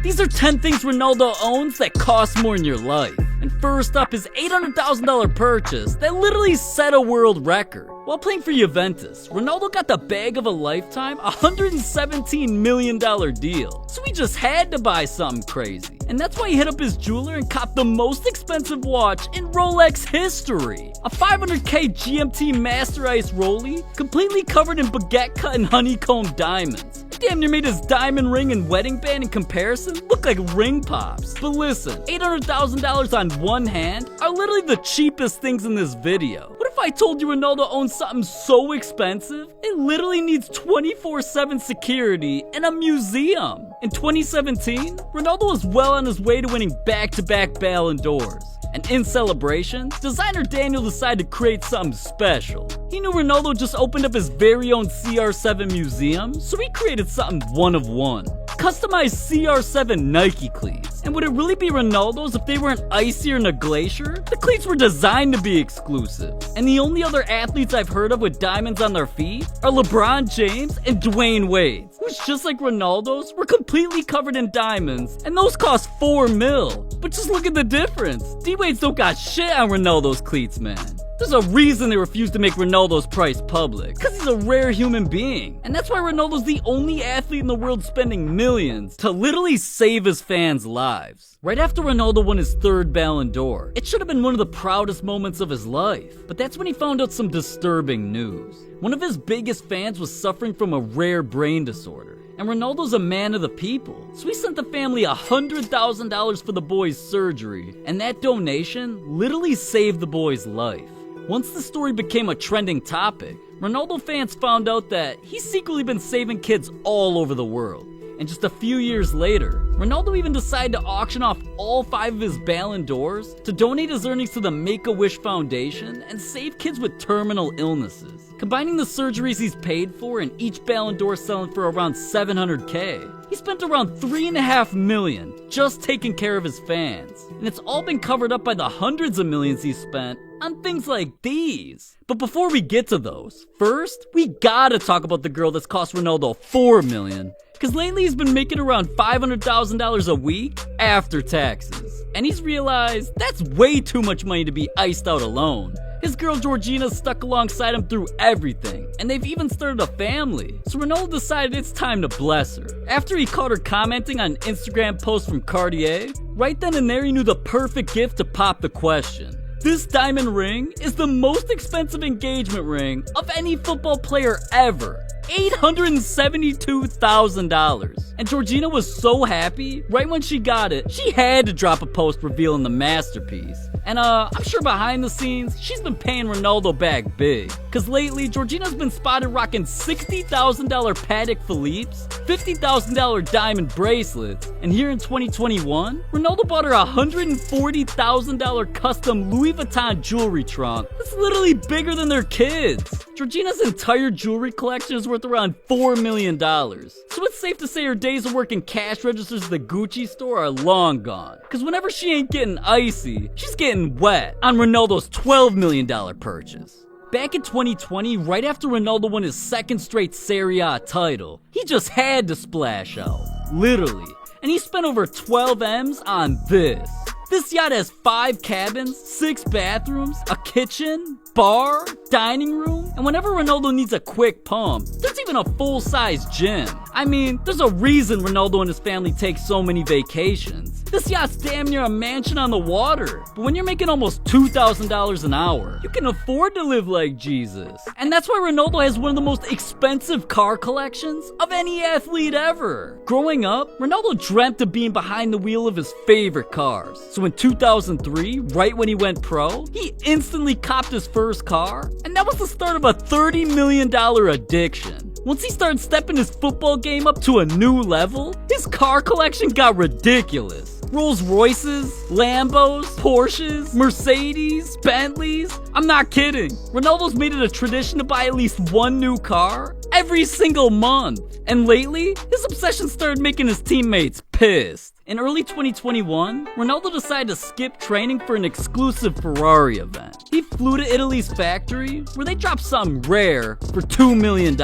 These are 10 things Ronaldo owns that cost more in your life. And first up is $800,000 purchase that literally set a world record. While playing for Juventus, Ronaldo got the bag of a lifetime $117 million deal. So he just had to buy something crazy. And that's why he hit up his jeweler and copped the most expensive watch in Rolex history. A $500K GMT Master Ice Rollie, completely covered in baguette cut and honeycomb diamonds. Damn near made his diamond ring and wedding band in comparison look like ring pops. But listen, $800,000 on one hand are literally the cheapest things in this video. What if I told you Ronaldo owns something so expensive, it literally needs 24/7 security in a museum? In 2017, Ronaldo was well on his way to winning back-to-back Ballon d'Ors. And in celebration, designer Daniel decided to create something special. He knew Ronaldo just opened up his very own CR7 museum, so he created something one of one. Customized CR7 Nike cleats. And would it really be Ronaldo's if they weren't icier than a glacier? The cleats were designed to be exclusive. And the only other athletes I've heard of with diamonds on their feet are LeBron James and Dwayne Wade, which just like Ronaldo's were completely covered in diamonds, and those cost $4 million. But just look at the difference. D-Wade's don't got shit on Ronaldo's cleats, man. There's a reason they refused to make Ronaldo's price public, because he's a rare human being. And that's why Ronaldo's the only athlete in the world spending millions to literally save his fans' lives. Right after Ronaldo won his third Ballon d'Or, it should have been one of the proudest moments of his life. But that's when he found out some disturbing news. One of his biggest fans was suffering from a rare brain disorder. And Ronaldo's a man of the people, so he sent the family $100,000 for the boy's surgery, and that donation literally saved the boy's life. Once the story became a trending topic, Ronaldo fans found out that he's secretly been saving kids all over the world. And just a few years later, Ronaldo even decided to auction off all 5 of his Ballon d'Ors to donate his earnings to the Make-A-Wish Foundation and save kids with terminal illnesses. Combining the surgeries he's paid for and each Ballon d'Or selling for around $700K, he spent around $3.5 million just taking care of his fans. And it's all been covered up by the hundreds of millions he spent on things like these. But before we get to those, first, we gotta talk about the girl that's cost Ronaldo $4 million. Because lately he's been making around $500,000 a week after taxes. And he's realized that's way too much money to be iced out alone. His girl Georgina's stuck alongside him through everything, and they've even started a family. So Ronaldo decided it's time to bless her. After he caught her commenting on an Instagram post from Cartier, right then and there he knew the perfect gift to pop the question. This diamond ring is the most expensive engagement ring of any football player ever. $872,000. And Georgina was so happy, right when she got it, she had to drop a post revealing the masterpiece. And I'm sure behind the scenes, she's been paying Ronaldo back big. Cause lately, Georgina's been spotted rocking $60,000 Patek Philippe's, $50,000 diamond bracelets, and here in 2021, Ronaldo bought her a $140,000 custom Louis Vuitton jewelry trunk. That's literally bigger than their kids. Georgina's entire jewelry collection is worth around $4 million. So it's safe to say her days of working cash registers at the Gucci store are long gone. Cause whenever she ain't getting icy, she's getting wet on Ronaldo's $12 million purchase. Back in 2020, right after Ronaldo won his second straight Serie A title, he just had to splash out. Literally. And he spent over 12 M's on this. This yacht has 5 cabins, 6 bathrooms, a kitchen, bar, dining room, and whenever Ronaldo needs a quick pump, there's even a full-size gym. I mean, there's a reason Ronaldo and his family take so many vacations. This yacht's damn near a mansion on the water. But when you're making almost $2,000 an hour, you can afford to live like Jesus. And that's why Ronaldo has one of the most expensive car collections of any athlete ever. Growing up, Ronaldo dreamt of being behind the wheel of his favorite cars. So in 2003, right when he went pro, he instantly copped his first car, and that was the start of a $30 million addiction. Once he started stepping his football game up to a new level, his car collection got ridiculous. Rolls Royces, Lambos, Porsches, Mercedes, Bentleys. I'm not kidding. Ronaldo's made it a tradition to buy at least one new car every single month. And lately, his obsession started making his teammates pissed. In early 2021, Ronaldo decided to skip training for an exclusive Ferrari event. He flew to Italy's factory, where they dropped something rare for $2 million.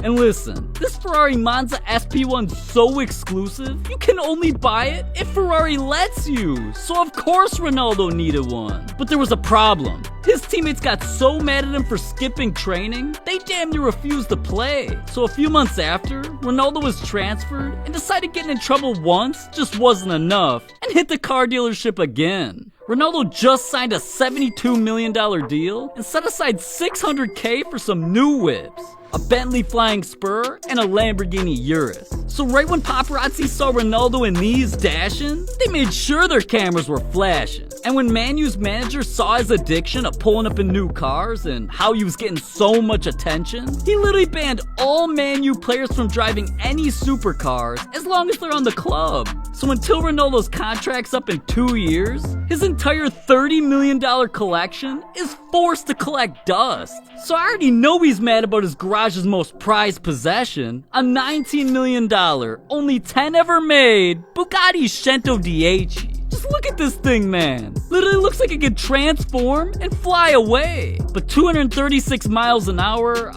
And listen, this Ferrari Monza SP1's so exclusive, you can only buy it if Ferrari lets you. So of course Ronaldo needed one. But there was a problem. His teammates got so mad at him for skipping training, they damn near refused to play. So a few months after, Ronaldo was transferred and decided getting in trouble once just wasn't enough and hit the car dealership again. Ronaldo just signed a $72 million deal and set aside $600K for some new whips, a Bentley Flying Spur, and a Lamborghini Urus. So right when paparazzi saw Ronaldo in these dashing, they made sure their cameras were flashing. And when Man U's manager saw his addiction of pulling up in new cars and how he was getting so much attention, he literally banned all Man U players from driving any supercars as long as they're on the club. So until Ronaldo's contract's up in 2 years, his entire $30 million collection is forced to collect dust. So I already know he's mad about his garage's most prized possession, a $19 million, only 10 ever made Bugatti Scento 10. Just look at this thing, man. Literally looks like it could transform and fly away. But 236 miles an hour,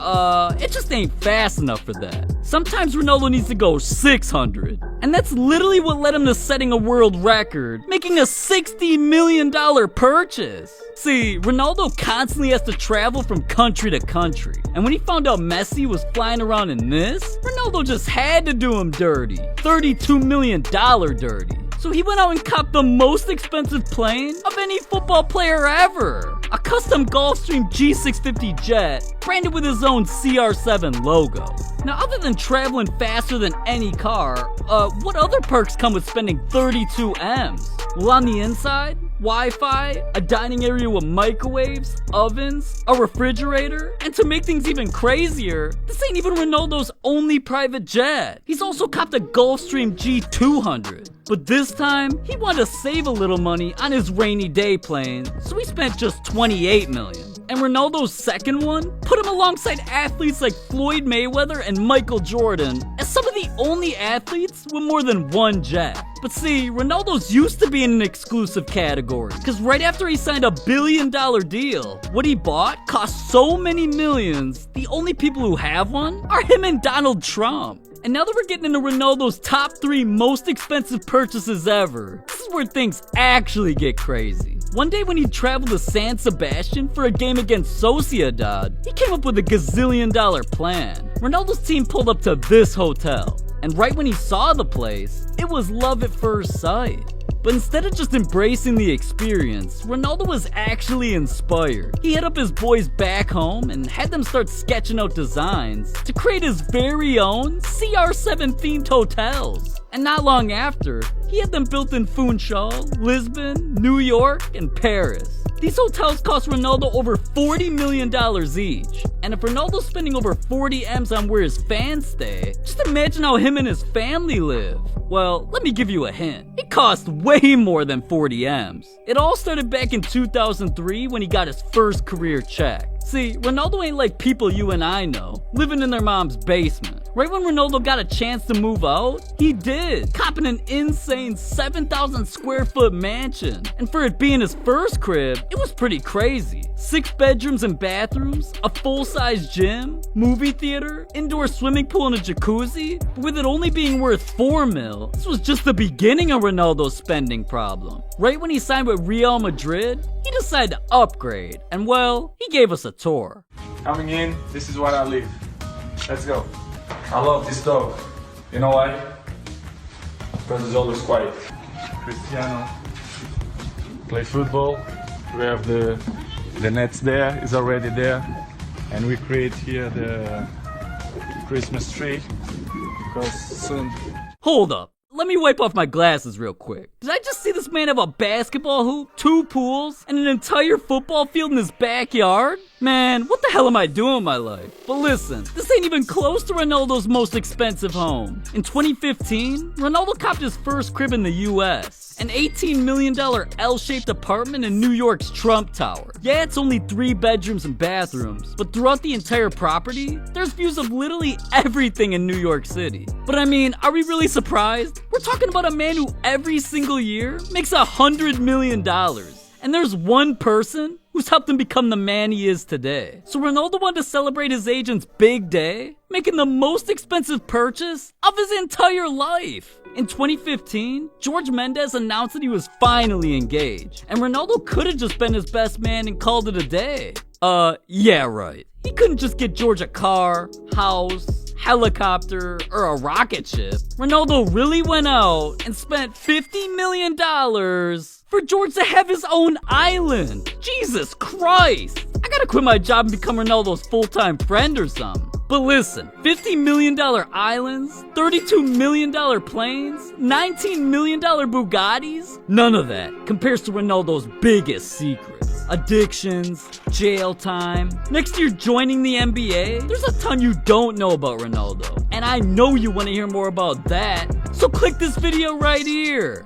it just ain't fast enough for that. Sometimes Ronaldo needs to go 600. And that's literally what led him to setting a world record, making a $60 million purchase. See, Ronaldo constantly has to travel from country to country. And when he found out Messi was flying around in this, Ronaldo just had to do him dirty. $32 million dirty. So he went out and copped the most expensive plane of any football player ever. A custom Gulfstream G650 jet, branded with his own CR7 logo. Now, other than traveling faster than any car, what other perks come with spending 32 M's? Well, on the inside, Wi-Fi, a dining area with microwaves, ovens, a refrigerator, and to make things even crazier, this ain't even Ronaldo's only private jet. He's also copped a Gulfstream G200. But this time, he wanted to save a little money on his rainy day plane, so he spent just $28 million. And Ronaldo's second one put him alongside athletes like Floyd Mayweather and Michael Jordan as some of the only athletes with more than one jet. But see, Ronaldo's used to be in an exclusive category, because right after he signed a $1 billion deal, what he bought cost so many millions, the only people who have one are him and Donald Trump. And now that we're getting into Ronaldo's top 3 most expensive purchases ever, this is where things actually get crazy. One day when he traveled to San Sebastian for a game against Sociedad, he came up with a gazillion-dollar plan. Ronaldo's team pulled up to this hotel, and right when he saw the place, it was love at first sight. But instead of just embracing the experience, Ronaldo was actually inspired. He hit up his boys back home and had them start sketching out designs to create his very own CR7 themed hotels. And not long after, he had them built in Funchal, Lisbon, New York, and Paris. These hotels cost Ronaldo over $40 million each. And if Ronaldo's spending over 40 M's on where his fans stay, just imagine how him and his family live. Well, let me give you a hint. It cost way more than 40 M's. It all started back in 2003 when he got his first career check. See, Ronaldo ain't like people you and I know, living in their mom's basement. Right when Ronaldo got a chance to move out, he did, copping an insane 7,000 square foot mansion. And for it being his first crib, it was pretty crazy. 6 bedrooms and bathrooms, a full-size gym, movie theater, indoor swimming pool and a jacuzzi. But with it only being worth $4 million, this was just the beginning of Ronaldo's spending problem. Right when he signed with Real Madrid, he decided to upgrade, and well, he gave us a tour. Coming in, this is where I live. Let's go. I love this dog. You know why? Because it's always quiet. Cristiano play football. We have the nets there, is already there. And we create here the Christmas tree because soon. Hold up. Let me wipe off my glasses real quick. Did I just see this man have a basketball hoop, 2 pools, and an entire football field in his backyard? Man, what the hell am I doing with my life? But listen, this ain't even close to Ronaldo's most expensive home. In 2015, Ronaldo copped his first crib in the US. An $18 million L-shaped apartment in New York's Trump Tower. Yeah, it's only 3 bedrooms and bathrooms, but throughout the entire property, there's views of literally everything in New York City. But I mean, are we really surprised? We're talking about a man who every single year makes $100 million. And there's one person who's helped him become the man he is today. So Ronaldo wanted to celebrate his agent's big day, making the most expensive purchase of his entire life. In 2015, George Mendes announced that he was finally engaged, and Ronaldo could have just been his best man and called it a day. Yeah, right. He couldn't just get George a car, house, helicopter, or a rocket ship. Ronaldo really went out and spent $50 million for George to have his own island. Jesus Christ! I gotta quit my job and become Ronaldo's full-time friend or something. But listen, $50 million islands, $32 million planes, $19 million Bugattis? None of that compares to Ronaldo's biggest secrets. Addictions, jail time. Next to you joining the NBA, there's a ton you don't know about Ronaldo. And I know you want to hear more about that, so click this video right here.